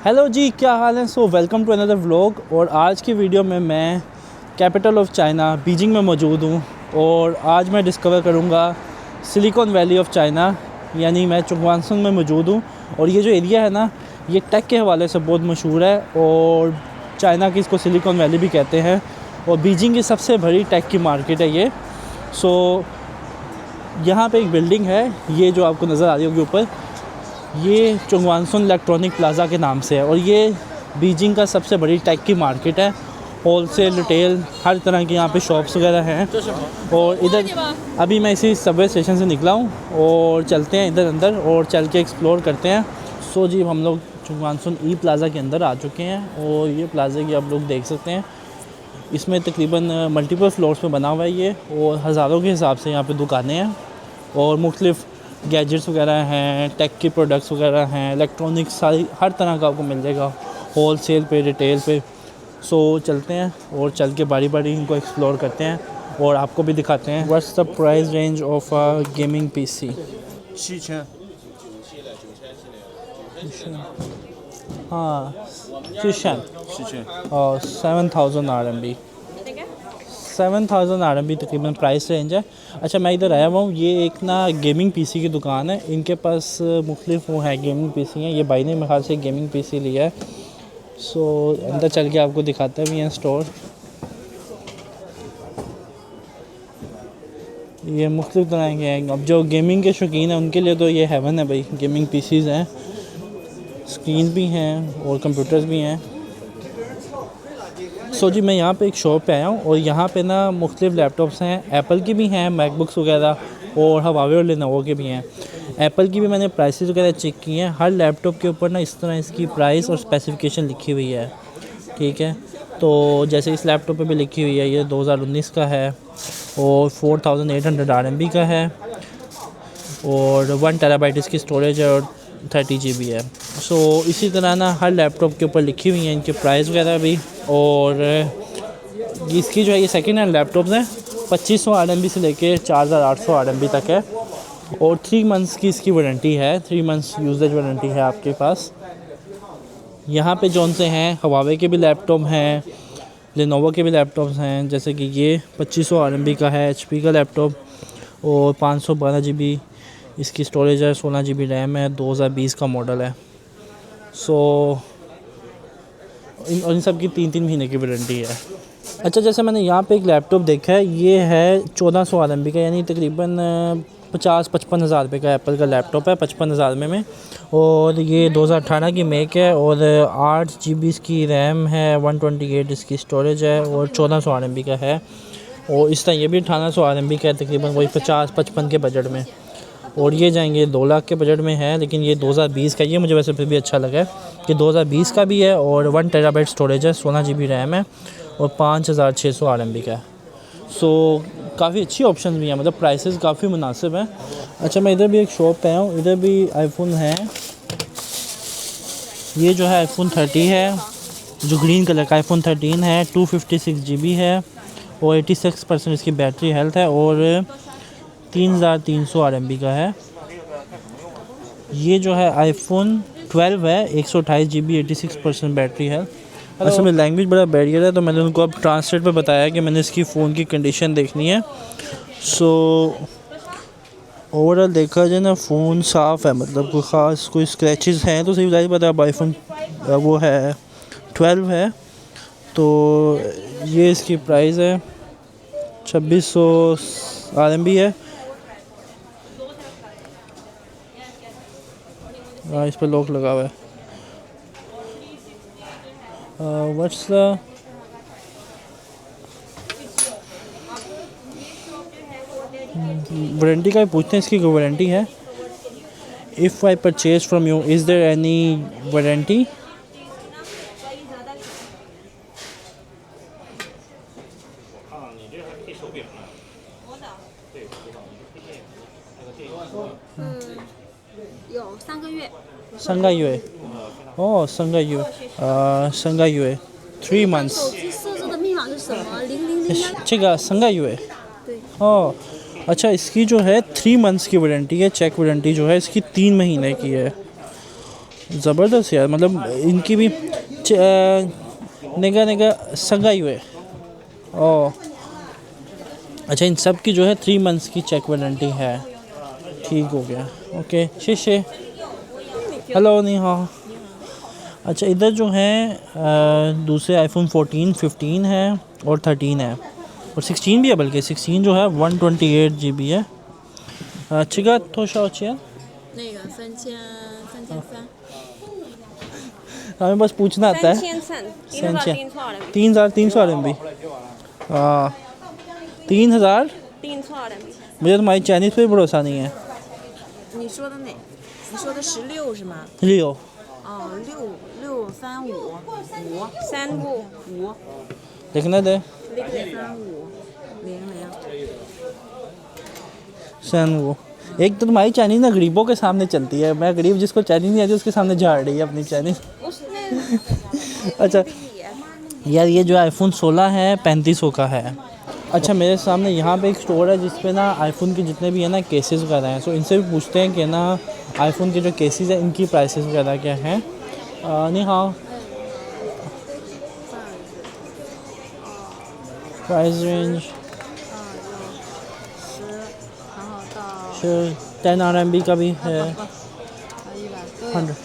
Hello जी, क्या हाल है। Welcome to another vlog. और आज की वीडियो में मैं कैपिटल ऑफ चाइना बीजिंग में मौजूद हूँ और आज मैं डिस्कवर करूँगा सिलिकॉन वैली ऑफ चाइना, यानी मैं चुंगवानसुन में मौजूद हूँ। और ये जो एरिया है ना, ये टेक के हवाले से बहुत मशहूर है और चाइना की इसको सिलिकॉन वैली भी कहते हैं और बीजिंग की सबसे बड़ी टेक की मार्केट है ये। यहाँ पे एक बिल्डिंग है, ये जो आपको नज़र आ रही होगी ऊपर, ये चुंगवानसुन इलेक्ट्रॉनिक प्लाज़ा के नाम से है और ये बीजिंग का सबसे बड़ी टेक की मार्केट है। होलसेल, रिटेल, हर तरह की यहाँ पे शॉप्स वगैरह हैं। और इधर अभी मैं इसी सबवे स्टेशन से निकला हूँ और चलते हैं इधर अंदर और चल के एक्सप्लोर करते हैं। जी, हम लोग चुंगवानसुन ई प्लाज़ा के अंदर आ चुके हैं और ये प्लाज़ा की आप लोग देख सकते हैं। इसमें तकरीबन मल्टीपल फ्लोर्स पे बना हुआ है ये और हज़ारों के हिसाब से यहाँ पे दुकानें हैं और मुख्तलिफ़ गैजेट्स वगैरह हैं, टेक के प्रोडक्ट्स वगैरह हैं, इलेक्ट्रॉनिक्स, सारी हर तरह का आपको मिल जाएगा होल सेल पे, रिटेल पे। चलते हैं और चल के बारी बारी इनको एक्सप्लोर करते हैं और आपको भी दिखाते हैं। What's the price range of a gaming PC? 7000， हाँ, 7000 7000。 और 7000 RMB, 7000 RMB तकरीबन प्राइस रेंज है। अच्छा, मैं इधर आया हुआ हूँ, ये एक ना गेमिंग पीसी की दुकान है। इनके पास मुख्तलिफ वो है गेमिंग पीसी हैं। ये भाई ने मेरे ख्याल से गेमिंग पीसी लिया है। अंदर चल के आपको दिखाते भी हैं स्टोर। ये मुख्तलिफ तरह के हैं। अब जो गेमिंग के शौकीन हैं उनके लिए तो ये हेवन है भाई, गेमिंग पीसीज हैं, स्क्रीन भी हैं और कंप्यूटर्स भी हैं। जी, मैं यहाँ पे एक शॉप पे आया हूँ और यहाँ पे ना मुख्तलिफ लैपटॉप्स हैं। एप्पल की भी हैं, मैकबुक्स वगैरह, और हवावे और लेनोवो के भी हैं। एप्पल की भी मैंने प्राइसेस वगैरह चेक की हैं। हर लैपटॉप के ऊपर ना इस तरह इसकी प्राइस और स्पेसिफिकेशन लिखी हुई है, ठीक है। तो जैसे इस लैपटॉप पे भी लिखी हुई है, ये 2019 का है और 4800 RMB का है और 1 TB इसकी स्टोरेज है और 30 GB है। इसी तरह ना हर लैपटॉप के ऊपर लिखी हुई हैं इनकी प्राइस वगैरह भी। और इसकी जो है ये सेकेंड हैंड लैपटॉप्स हैं, 2500 RMB से लेके 4800 RMB तक है और 3 मंथ्स की इसकी वारंटी है, 3 मंथ्स यूजेज वारंटी है आपके पास। यहाँ पे जौन से हैं हवावे के भी लैपटॉप हैं, लेनोवो के भी लैपटॉप्स हैं, जैसे कि ये 2500 RMB का है HP का लैपटॉप और 512 GB इसकी स्टोरेज है, 16 GB रैम है, 2020 का मॉडल है। इन सब की 3-3 महीने की वारंटी है। अच्छा, जैसे मैंने यहाँ पे एक लैपटॉप देखा है, ये है 1400 RMB का, यानी तकरीबन 50-55 हज़ार रुपये का एप्पल का लैपटॉप है, 55 हज़ार में। और ये 2018 की मेक है और 8 GB इसकी रैम है, 128 इसकी स्टोरेज है और 1400 RMB का है। और इस तरह ये भी 1800 RMB का है, तकरीबन वही 50-55 के बजट में। और ये जाएंगे 2 लाख के बजट में है, लेकिन ये 2020 का, ये मुझे वैसे फिर भी अच्छा लगा कि 2020 का भी है और 1 TB स्टोरेज है, 16 GB रैम है और 5600 RMB का है। काफ़ी अच्छी ऑप्शन भी हैं, मतलब प्राइसेस काफ़ी मुनासिब हैं। अच्छा, मैं इधर भी एक शॉप पे आया हूँ, इधर भी आईफोन है। ये जो है iPhone 30 है, जो ग्रीन कलर का iPhone 13 है, 256 GB है और 86% इसकी बैटरी हेल्थ है और 3300 RMB का है। ये जो है iPhone 12 है, 128 GB, 86% बैटरी है। असल में लैंग्वेज बड़ा बैरियर है, तो मैंने उनको अब ट्रांसलेट पे बताया कि मैंने इसकी फ़ोन की कंडीशन देखनी है। ओवरऑल देखा जाए ना, फ़ोन साफ़ है, मतलब कोई ख़ास कोई स्क्रैचेस हैं तो सही बता। अब iPhone वो है 12 है, तो ये इसकी प्राइस है 2600 RMB है। इस पर लॉक लगा हुआ है। व्हाट्स द वारंटी का भी पूछते हैं, इसकी कोई वारंटी है? If I purchase from you, is there any warranty months。手机设置的密码是什么？0001。这个3个月。对。哦，अच्छा, इसकी जो है 3 मंथ्स की वारंटी है, चेक वारंटी जो है इसकी 3 महीने की है। ज़बरदस्त यार, मतलब इनकी भी निगाह निगाह सगाई हुए। ओह अच्छा, इन सब की जो है 3 मंथ्स की चेक वारंटी है। ठीक हो गया, ओके शीशे। हेलो नहीं हाँ। अच्छा इधर जो है दूसरे आईफोन 14, 15 है और 13 है और 16 भी है, बल्कि 16 जो है 128 GB है। चिका तो शाओचिया 那个3300， हमें बस पूछना आता है। 3300 3,300 RMB। हाँ 3,000। RMB。 मुझे तुम्हारी चाइनीज़ पे भी भरोसा नहीं है। 你说的哪？你说的16是吗？ लियो 哦，6355355देखना दे 63500। सन वो एक तो तुम्हारी चाइनीज़ ना गरीबों के सामने चलती है। मैं गरीब जिसको चाइनीज़ नहीं आती उसके सामने झाड़ रही है अपनी चाइनीज़। उसने अच्छा यार ये जो आईफोन 16 है 3500 का है। अच्छा मेरे सामने यहाँ पे एक स्टोर है जिस पे ना आईफोन के जितने भी है ना केसेस वगैरह हैं। सो इनसे भी पूछते हैं कि ना आईफोन के जो केसेस हैं इनकी प्राइसेस वगैरह क्या हैं। नहीं हाँ प्राइस रेंज 10 RMB का भी है,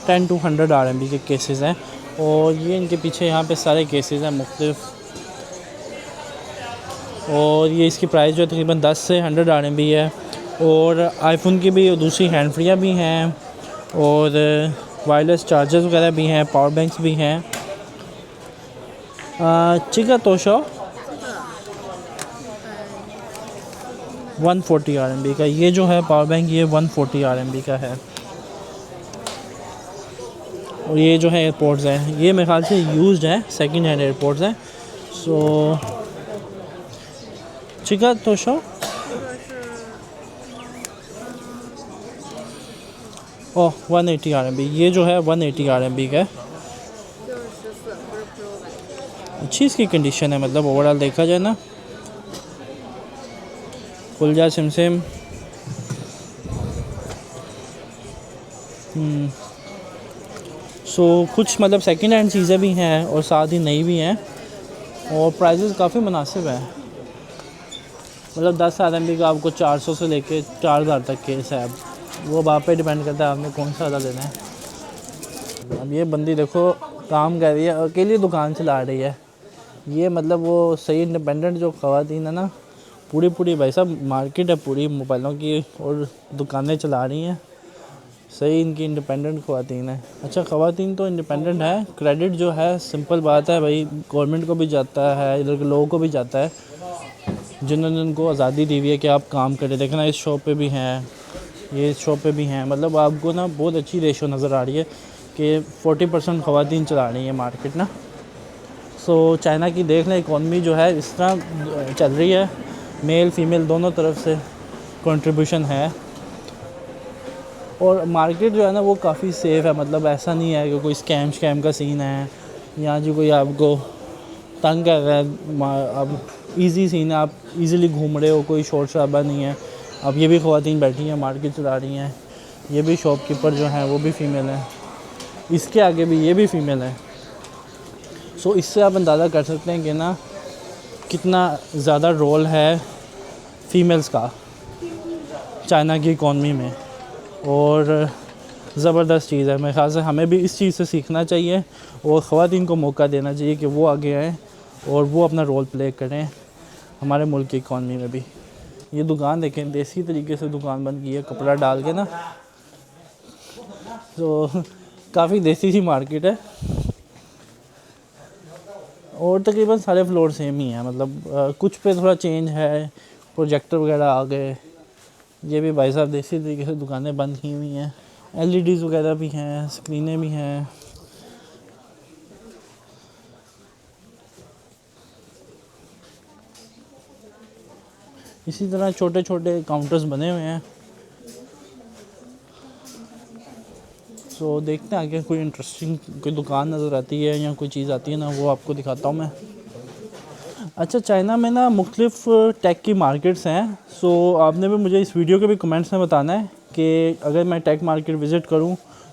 10 to 100 RMB के केसेस हैं। और ये इनके पीछे यहाँ पे सारे केसेस हैं मुख्तलिफ। और ये इसकी प्राइस जो है तकरीबन 10 से 100 RMB है। और आईफोन की भी दूसरी हैंड फ्रीयाँ भी हैं और वायरलेस चार्जर्स वगैरह भी हैं, पावर बैंक्स भी हैं। चिका तोशो 140 RMB का ये जो है पावर बैंक, ये 140 RMB का है। और ये जो है एयरपोर्ट्स हैं ये मेरे ख्याल से यूज्ड है, सेकंड हैंड एयरपोर्ट्स हैं। सो चिका तोशो ओह 180 RMB, ये जो है 180 RMB का है। अच्छी इसकी कंडीशन है, मतलब ओवरऑल देखा जाए ना। खुलजा सिमसिम सो कुछ मतलब सेकंड हैंड चीज़ें भी हैं और साथ ही नई भी हैं और प्राइसेस काफ़ी मुनासिब है। मतलब 10 RMB का आपको 400 से लेके 4000 तक केस है। अब वो अब आप पे डिपेंड करता है आपने कौन सा ज़्यादा लेना है। अब ये बंदी देखो काम कर रही है, अकेली दुकान चला रही है। ये मतलब वो सही इंडिपेंडेंट जो ख़वातीन है ना, पूरी भाई साहब मार्केट है पूरी मोबाइलों की और दुकानें चला रही हैं। सही इनकी इंडिपेंडेंट ख़वातीन है। अच्छा ख़वातीन तो इंडिपेंडेंट है, क्रेडिट जो है सिंपल बात है भाई, गवर्नमेंट को भी जाता है, इधर के लोगों को भी जाता है जिन्होंने उनको आज़ादी दी हुई है कि आप काम करें। देखना इस शॉप पे भी हैं, ये इस शॉप पे भी हैं। मतलब आपको ना बहुत अच्छी रेशो नज़र आ रही है कि 40% ख़वातीन चला रही है मार्केट ना। सो चाइना की देख लें इकॉनमी जो है इस तरह चल रही है, मेल फीमेल दोनों तरफ से कंट्रीब्यूशन है। और मार्केट जो है ना वो काफ़ी सेफ़ है, मतलब ऐसा नहीं है कि कोई स्कैम का सीन है या जो कोई आपको तंग कर रहा है। अब इजी सीन है, आप इजीली घूम रहे हो, कोई शोर शराबा नहीं है। अब ये भी ख़वातीन बैठी हैं मार्केट चला रही हैं, ये भी शॉपकीपर जो हैं वो भी फ़ीमेल हैं, इसके आगे भी ये भी फ़ीमेल है। सो इससे आप अंदाज़ा कर सकते हैं कि ना कितना ज़्यादा रोल है फ़ीमेल्स का चाइना की इकॉनमी में। और ज़बरदस्त चीज़ है, मेरे ख़्याल से हमें भी इस चीज़ से सीखना चाहिए और ख़वातीन को मौका देना चाहिए कि वो आगे आएँ और वो अपना रोल प्ले करें हमारे मुल्क की इकॉनमी में भी। ये दुकान देखें, देसी तरीके से दुकान बन की है, कपड़ा डाल के ना, तो काफ़ी देसी सी मार्केट है। और तकरीबन सारे फ्लोर सेम ही हैं, मतलब कुछ पे थोड़ा चेंज है, प्रोजेक्टर वगैरह आ गए। ये भी भाई साहब देसी तरीके से दुकानें बंद की हुई हैं, LEDs वगैरह भी हैं, स्क्रीनें भी हैं। इसी तरह छोटे छोटे काउंटर्स बने हुए हैं। सो देखते हैं आगे कोई इंटरेस्टिंग कोई दुकान नज़र आती है या कोई चीज़ आती है ना, वो आपको दिखाता हूँ मैं। अच्छा चाइना में ना मुख्तलिफ टेक की मार्केट्स हैं। सो आपने भी मुझे इस वीडियो के भी कमेंट्स में बताना है कि अगर मैं टेक मार्केट विज़िट करूँ